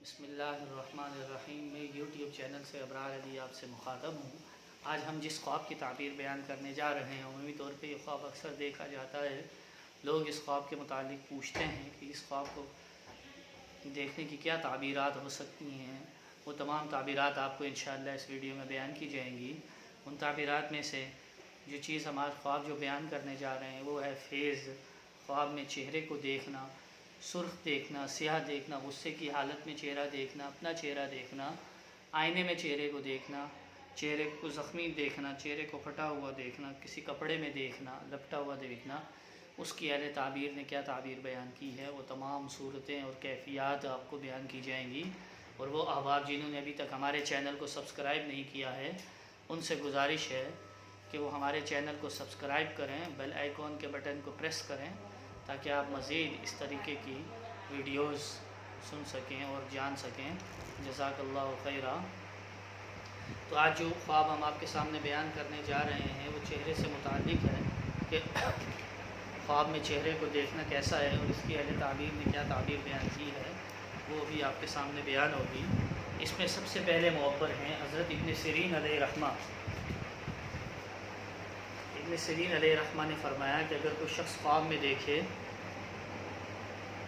बिस्मिल्लाहिर्रहमानिर्रहीम। मैं YouTube channel से अबरार अली आपसे मुखातब हूँ। आज हम जिस ख्वाब की ताबीर बयान करने जा रहे हैं, उमूमी तौर पे ये ख्वाब अक्सर देखा जाता है। लोग इस ख्वाब के मुतालिक पूछते हैं कि इस ख्वाब को देखने की क्या ताबीरात हो सकती हैं। वो तमाम ताबीरात आपको इंशाअल्लाह इस वीडियो में बयान की जाएंगी। उन ताबीरात में से जो चीज़ हमारा ख्वाब जो बयान करने जा रहे हैं वो है फेज़। ख्वाब में चेहरे को देखना, सुर्ख देखना, स्याह देखना, गुस्से की हालत में चेहरा देखना, अपना चेहरा देखना, आईने में चेहरे को देखना, चेहरे को ज़ख्मी देखना, चेहरे को फटा हुआ देखना, किसी कपड़े में देखना, लपटा हुआ देखना। उसकी अहले ताबीर ने क्या ताबीर बयान की है, वो तमाम सूरतें और कैफियत आपको बयान की जाएंगी। और वो अहबाब जिन्होंने अभी तक हमारे चैनल को सब्सक्राइब नहीं किया है, उनसे गुजारिश है कि वो हमारे चैनल को सब्सक्राइब करें, बेल आइकॉन के बटन को प्रेस करें, ताकि आप मज़ीद इस तरीके की वीडियोस सुन सकें और जान सकें। जज़ाकल्लाहु खैरा। तो आज जो ख्वाब हम आपके सामने बयान करने जा रहे हैं वो चेहरे से मुताल्लिक़ है कि ख्वाब में चेहरे को देखना कैसा है और इसकी अहले ताबीर ने क्या ताबीर बयान की है, वो भी आपके सामने बयान होगी। इसमें सबसे पहले मुअब्बर हैं हज़रत इब्न सिरीन अलैहिर्रहमा। इब्न सिरीन अलैहिर्रहमा ने फरमाया कि अगर कोई शख्स ख्वाब में देखे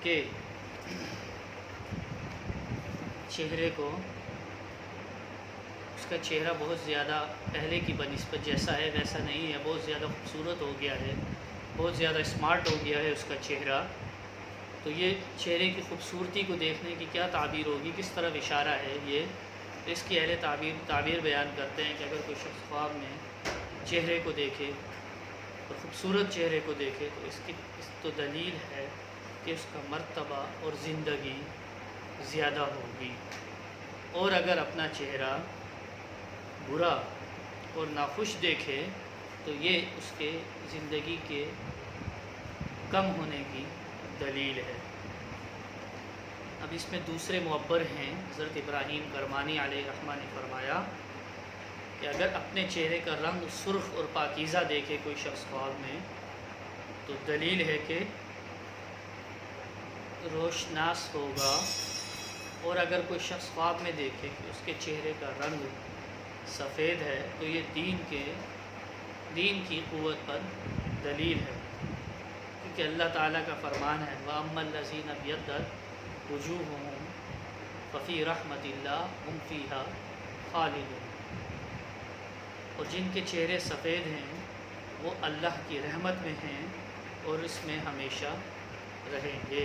कि चेहरे को, उसका चेहरा बहुत ज़्यादा पहले की बनिस्बत जैसा है वैसा नहीं है, बहुत ज़्यादा खूबसूरत हो गया है, बहुत ज़्यादा स्मार्ट हो गया है उसका चेहरा, तो ये चेहरे की खूबसूरती को देखने की क्या ताबीर होगी, किस तरफ इशारा है ये। तो इसकी अहले ताबीर बयान करते हैं कि अगर कोई शख्स ख्वाब में चेहरे को देखे और ख़ूबसूरत चेहरे को देखे तो इस तो दलील है कि उसका मर्तबा और ज़िंदगी ज़्यादा होगी। और अगर अपना चेहरा बुरा और नाखुश देखे तो ये उसके ज़िंदगी के कम होने की दलील है। अब इसमें दूसरे मुअब्बर हैं हज़रत इब्राहीम करमानी अलैहिर्रहमा ने फरमाया कि अगर अपने चेहरे का रंग सुर्ख और पाकीज़ा देखे कोई शख्स ख्वाब में तो दलील है कि रोशनास होगा। और अगर कोई शख्स ख्वाब में देखे कि उसके चेहरे का रंग सफ़ेद है तो ये दीन की क़ुव्वत पर दलील है, क्योंकि अल्लाह ताला का फरमान है व अम्मल लज़ीना बियद्दत वुजूहुहुम फ़फ़ी रहमतिल्लाह हुम फ़ीहा ख़ालिदून। और जिनके चेहरे सफ़ेद हैं वो अल्लाह की रहमत में हैं और इसमें हमेशा रहेंगे।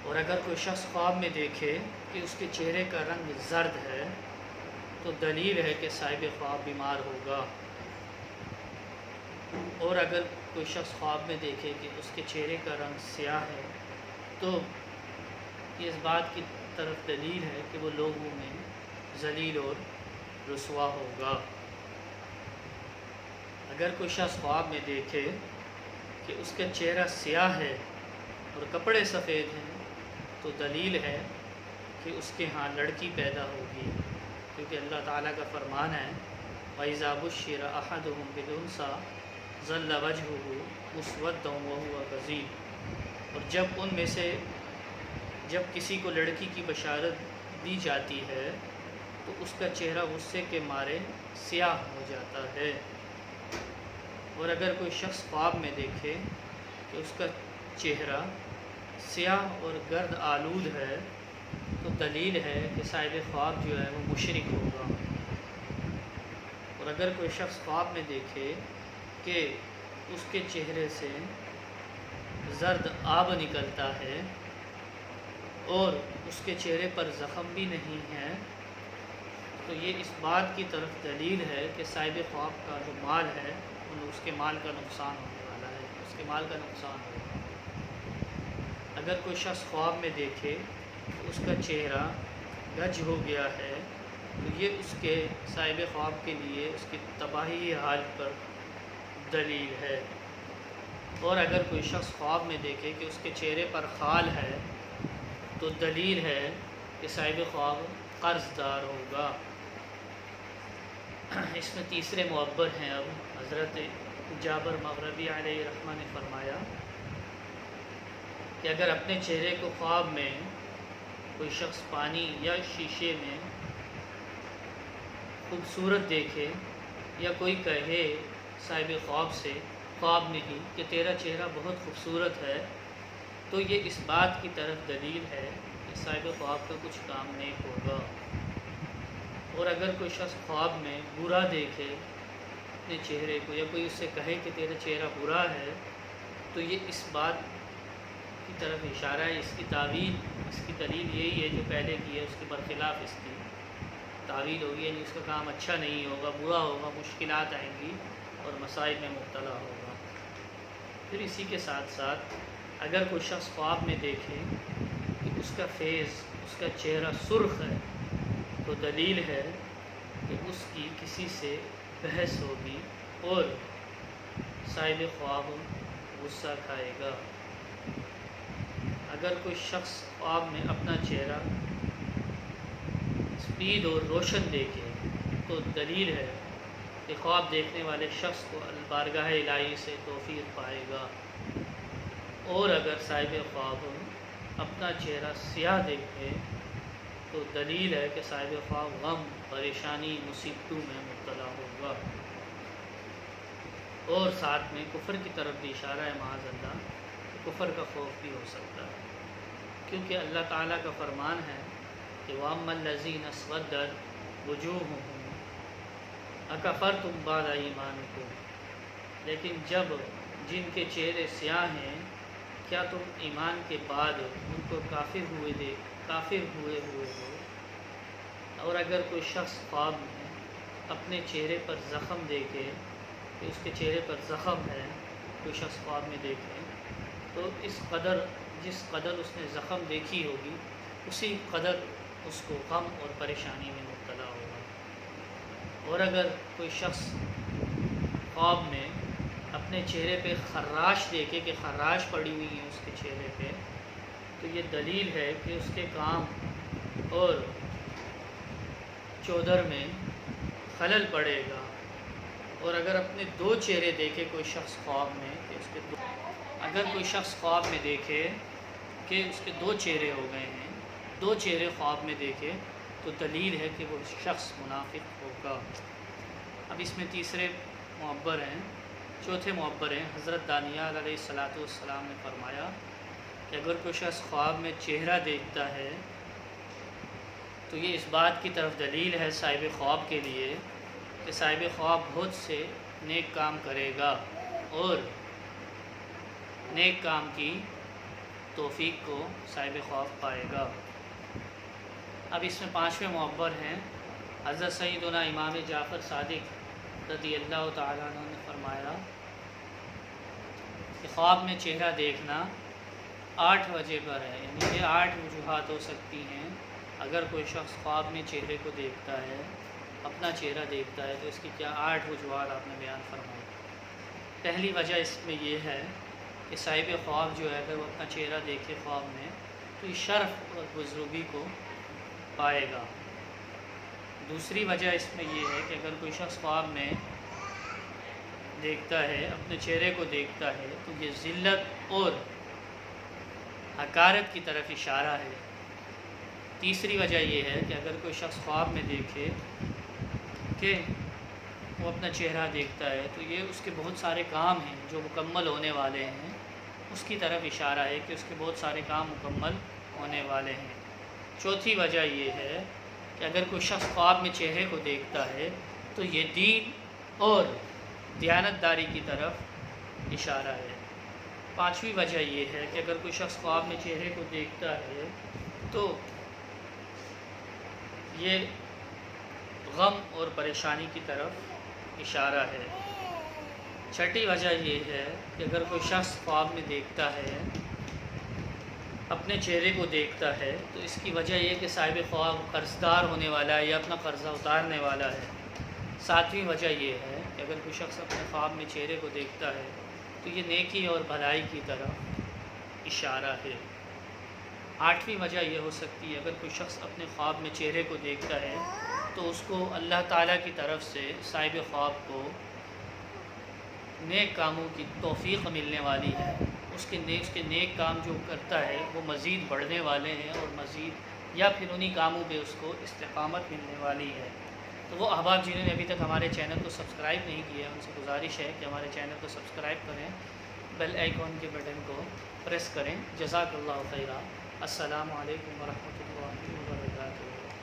और अगर कोई शख्स ख्वाब में देखे कि उसके चेहरे का रंग ज़र्द है तो दलील है कि साहिब ख्वाब बीमार होगा। और अगर कोई शख्स ख्वाब में देखे कि उसके चेहरे का रंग स्याह है तो ये इस बात की तरफ दलील है कि वो लोगों में ज़लील और रुसवा होगा। अगर कोई शख्स ख्वाब में देखे कि उसका चेहरा स्याह है और कपड़े सफ़ेद हैं तो दलील है कि उसके यहाँ लड़की पैदा होगी, क्योंकि अल्लाह ताला का फरमान है वइज़ा बुश्शिरा अहदुहुम बिल-उन्सा ज़ल्ला वजहुहु मुस्वद्दन व हुवा कज़ीम। और जब किसी को लड़की की बशारत दी जाती है तो उसका चेहरा गुस्से के मारे स्याह हो जाता है। और अगर कोई शख्स ख्वाब में देखे कि उसका चेहरा स्याह और गर्द आलूद है तो दलील है कि साहिब ख्वाब जो है वो मुशरिक होगा। और अगर कोई शख्स ख्वाब में देखे कि उसके चेहरे से ज़र्द आब निकलता है और उसके चेहरे पर ज़ख़म भी नहीं है तो ये इस बात की तरफ दलील है कि साहिब ख्वाब का जो माल है उसके माल का नुकसान होने वाला है, उसके माल का नुकसान होगा। अगर कोई शख्स ख्वाब में देखे तो उसका चेहरा गज हो गया है तो ये उसके साहिब ख्वाब के लिए उसकी तबाही हाल पर दलील है। और अगर कोई शख्स ख्वाब में देखे कि उसके चेहरे पर खाल है तो दलील है कि साहिब ख्वाब कर्ज़दार होगा। इसमें तीसरे मुअब्बर हैं अब हज़रत जाबर मग़रबी अलैहिर्रहमा ने फरमाया कि अगर अपने चेहरे को ख्वाब में کوئی شخص پانی یا شیشے میں خوبصورت دیکھے یا کوئی کہے صاحب خواب سے خواب میں ہی کہ تیرا چہرہ بہت خوبصورت ہے، تو یہ اس بات کی طرف دلیل ہے کہ صاحب خواب کا کچھ کام نیک ہوگا۔ اور اگر کوئی شخص خواب میں برا دیکھے اپنے چہرے کو یا کوئی اس سے کہے کہ تیرا چہرہ برا ہے، تو یہ اس بات کی طرف اشارہ ہے، اس کی تعویل، اس کی دلیل یہی ہے جو پہلے کی ہے، اس کے برخلاف اس کی تعویل ہوگی، یعنی اس کا کام اچھا نہیں ہوگا، برا ہوگا، مشکلات آئیں گی اور مسائل میں مبتلا ہوگا۔ پھر اسی کے ساتھ ساتھ اگر کوئی شخص خواب میں دیکھے کہ اس کا فیس، اس کا چہرہ سرخ ہے، تو دلیل ہے کہ اس کی کسی سے بحث ہوگی اور صاحب خواب غصہ کھائے گا۔ اگر کوئی شخص خواب میں اپنا چہرہ سپید اور روشن دیکھے تو دلیل ہے کہ خواب دیکھنے والے شخص کو بارگاہ الہی سے توفیق پائے گا۔ اور اگر صاحب خواب اپنا چہرہ سیاہ دیکھے تو دلیل ہے کہ صاحب خواب غم، پریشانی، مصیبتوں میں مبتلا ہوگا۔ اور ساتھ میں کفر کی طرف بھی اشارہ ہے، معاذ اللہ، کفر کا خوف بھی ہو سکتا ہے، کیونکہ اللہ تعالیٰ کا فرمان ہے کہ وَأَمَّا الَّذِينَ اسْوَدَّتْ وُجُوهُهُمْ أَكَفَرْتُمْ بَعْدَ إِيمَانِكُمْ، لیکن جب جن کے چہرے سیاہ ہیں، کیا تم ایمان کے بعد ان کو کافر ہوئے ہو۔ اور اگر کوئی شخص خواب میں اپنے چہرے پر زخم دیکھے کہ اس کے چہرے پر زخم ہے، کوئی شخص خواب میں دیکھے تو جس قدر اس نے زخم دیکھی ہوگی اسی قدر اس کو غم اور پریشانی میں مبتلا ہوگا۔ اور اگر کوئی شخص خواب میں اپنے چہرے پہ خراش دیکھے کہ خراش پڑی ہوئی ہے اس کے چہرے پہ، تو یہ دلیل ہے کہ اس کے کام اور چودر میں خلل پڑے گا۔ اور اگر اپنے دو چہرے دیکھے کوئی شخص خواب میں کہ اگر کوئی شخص خواب میں دیکھے کہ اس کے دو چہرے ہو گئے ہیں، دو چہرے خواب میں دیکھے، تو دلیل ہے کہ وہ شخص منافق ہوگا۔ اب اس میں تیسرے معبر ہیں، چوتھے معبر ہیں، حضرت دانیال علیہ السلام نے فرمایا کہ اگر کوئی شخص خواب میں چہرہ دیکھتا ہے تو یہ اس بات کی طرف دلیل ہے صاحب خواب کے لیے کہ صاحب خواب بہت سے نیک کام کرے گا اور نیک کام کی توفیق کو صاحب خواب پائے گا۔ اب اس میں پانچویں معبر ہیں، حضرت سیدنا امام جعفر صادق رضی اللہ تعالیٰ عنہ نے فرمایا کہ خواب میں چہرہ دیکھنا 8 وجہ پر ہے، یعنی یہ 8 وجوہات ہو سکتی ہیں۔ اگر کوئی شخص خواب میں چہرے کو دیکھتا ہے، اپنا چہرہ دیکھتا ہے، تو اس کی کیا 8 وجوہات آپ نے بیان فرمائی۔ پہلی وجہ اس میں یہ ہے کہ صاحب خواب جو ہے اگر وہ اپنا چہرہ دیکھے خواب میں تو یہ شرف اور بزرگی کو پائے گا۔ دوسری وجہ اس میں یہ ہے کہ اگر کوئی شخص خواب میں دیکھتا ہے، اپنے چہرے کو دیکھتا ہے، تو یہ ذلت اور حقارت کی طرف اشارہ ہے۔ تیسری وجہ یہ ہے کہ اگر کوئی شخص خواب میں دیکھے کہ وہ اپنا چہرہ دیکھتا ہے تو یہ اس کے بہت سارے کام ہیں جو مکمل ہونے والے ہیں، اس کی طرف اشارہ ہے کہ اس کے بہت سارے کام مکمل ہونے والے ہیں۔ چوتھی وجہ یہ ہے کہ اگر کوئی شخص خواب میں چہرے کو دیکھتا ہے تو یہ دین اور دیانتداری کی طرف اشارہ ہے۔ پانچویں وجہ یہ ہے کہ اگر کوئی شخص خواب میں چہرے کو دیکھتا ہے تو یہ غم اور پریشانی کی طرف اشارہ ہے۔ چھٹی وجہ یہ ہے کہ اگر کوئی شخص خواب میں دیکھتا ہے، اپنے چہرے کو دیکھتا ہے، تو اس کی وجہ یہ کہ صاحب خواب قرض دار ہونے والا ہے یا اپنا قرضہ اتارنے والا ہے۔ ساتویں وجہ یہ ہے کہ اگر کوئی شخص اپنے خواب میں چہرے کو دیکھتا ہے تو یہ نیکی اور بھلائی کی طرف اشارہ ہے۔ آٹھویں وجہ یہ ہو سکتی ہے اگر کوئی شخص اپنے خواب میں چہرے کو دیکھتا ہے تو اس کو اللہ تعالیٰ کی طرف سے صاحب خواب کو نیک کاموں کی توفیق ملنے والی ہے، اس کے نیک کام جو کرتا ہے وہ مزید بڑھنے والے ہیں اور مزید یا پھر انہی کاموں پہ اس کو استقامت ملنے والی ہے۔ تو وہ احباب جنہوں نے ابھی تک ہمارے چینل کو سبسکرائب نہیں کیا ہے ان سے گزارش ہے کہ ہمارے چینل کو سبسکرائب کریں، بیل آئیکن کے بٹن کو پریس کریں۔ جزاک اللہ خیرہ۔ السلام علیکم ورحمۃ اللہ وبرکاتہ۔